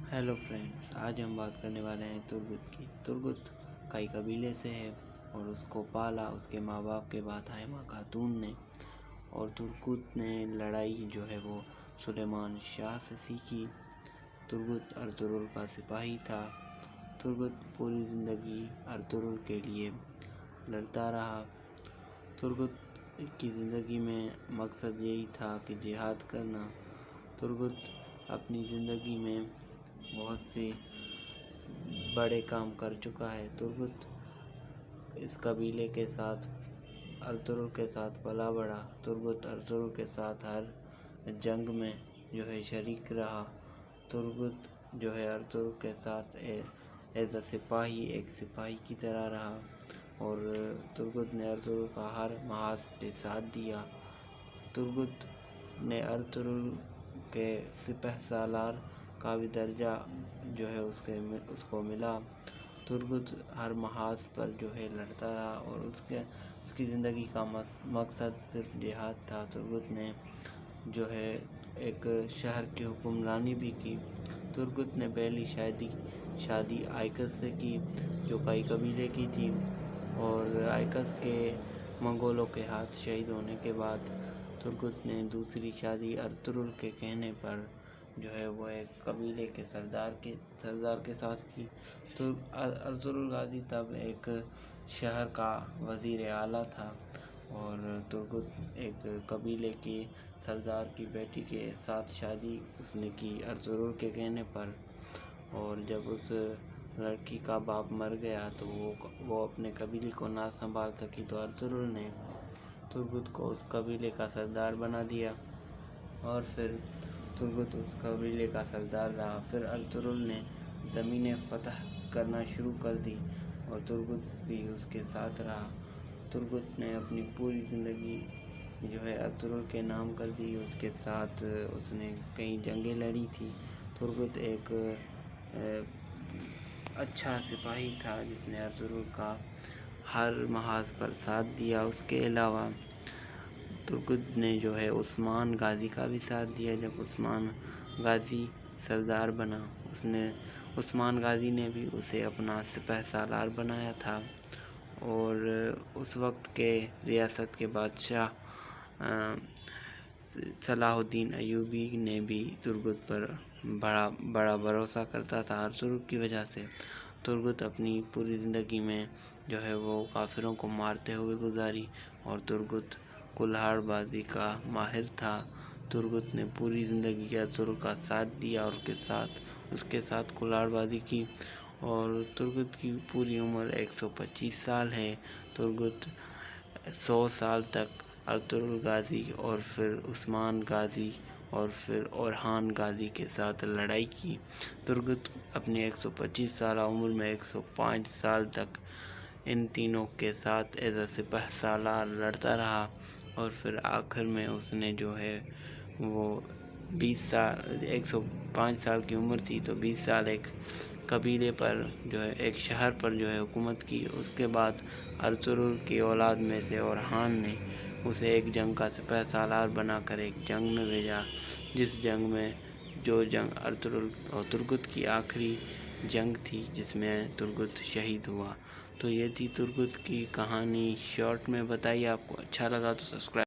Hello friends, आज हम बात करने वाले हैं तुर्गुत की। तुर्गुत कई कबीले से है और उसको पाला उसके माँ बाप के बाद हाइमा खातून ने। और तुर्गुत ने लड़ाई जो है वो सुलेमान शाह से सीखी। तुर्गुत अर्तुगरुल का सिपाही था। तुर्गुत पूरी ज़िंदगी अर्तुगरुल के लिए लड़ता रहा। तुर्गुत की ज़िंदगी में मकसद यही था कि जिहाद करना। तुर्गुत अपनी ज़िंदगी में बहुत से बड़े काम कर चुका है। तुर्गुत इस कबीले के साथ अर्तुगरुल के साथ पला बढ़ा। तुर्गुत अर्तुगरुल के साथ हर जंग में जो है शरीक रहा। तुर्गुत जो है अर्तुगरुल के साथ एज अ सिपाही एक सिपाही की तरह रहा और तुर्गुत ने अर्तुगरुल का हर महाज पे साथ दिया। तुर्गुत ने अर्तुगरुल के सिपहसालार का भी दर्जा जो है उसको मिला। तुर्गुत हर महाज पर जो है लड़ता रहा और उसकी ज़िंदगी का मकसद सिर्फ जिहाद था। तुर्गुत ने जो है एक शहर की हुक्मरानी भी की। तुर्गुत ने पहली शादी आइकस से की जो कई कबीले की थी और आइकस के मंगोलों के हाथ शहीद होने के बाद तुर्गुत ने दूसरी शादी अर्तुगरुल के कहने पर जो है वो एक कबीले के सरदार के साथ की। तो अर्तुगरुल गाजी तब एक शहर का वज़ीर आला था और तुर्गुत एक कबीले के सरदार की बेटी के साथ शादी उसने की अर्तुगरुल के कहने पर। और जब उस लड़की का बाप मर गया तो वो अपने कबीले को ना संभाल सकी तो अर्तुगरुल ने तुर्गुत को उस कबीले का सरदार बना दिया और फिर तुर्गुत उस कबीले का सरदार रहा। फिर अर्तुगरुल ने ज़मीनें फ़तह करना शुरू कर दी और तुर्गुत भी उसके साथ रहा। तुर्गुत ने अपनी पूरी ज़िंदगी जो है अर्तुगरुल के नाम कर दी। उसके साथ उसने कई जंगें लड़ी थी। तुर्गुत एक अच्छा सिपाही था जिसने अर्तुगरुल का हर महाज पर साथ दिया। उसके अलावा तुर्गुत ने जो है उस्मान गाजी का भी साथ दिया। जब उस्मान गाजी सरदार बना उस्मान गाजी ने भी उसे अपना सिपहसालार बनाया था और उस वक्त के रियासत के बादशाह सलाहुद्दीन अय्यूबी ने भी तुर्गुत पर बड़ा भरोसा करता था अर्तुगरुल की वजह से। तुर्गुत अपनी पूरी ज़िंदगी में जो है वो काफिरों को मारते हुए गुजारी और तुर्गुत कुल्हाड़बाजी का माहिर था। तुर्गुत ने पूरी ज़िंदगी अर्तुगरुल का साथ दिया और उसके साथ कुल्हाड़बाजी की और तुर्गुत की पूरी उम्र 125 साल है। तुर्गुत 100 साल तक अर्तुगरुल गाजी और फिर उस्मान गाजी और फिर ओरहान गाजी के साथ लड़ाई की। तुर्गुत अपनी 125 साल उम्र में 105 साल तक इन तीनों के साथ एज अ सिपहसालार लड़ता रहा और फिर आखिर में उसने जो है वो 105 साल की उम्र थी तो 20 साल एक कबीले पर जो है एक शहर पर जो है हुकूमत की। उसके बाद अर्तुगरुल की औलाद में से ओरहान ने उसे एक जंग का सिपहसालार बनाकर एक जंग में भेजा जिस जंग में अर्तुगरुल और तुर्गुत की आखिरी जंग थी जिसमें तुर्गुत शहीद हुआ। तो ये थी तुर्गुत की कहानी शॉर्ट में बताई। आपको अच्छा लगा तो सब्सक्राइब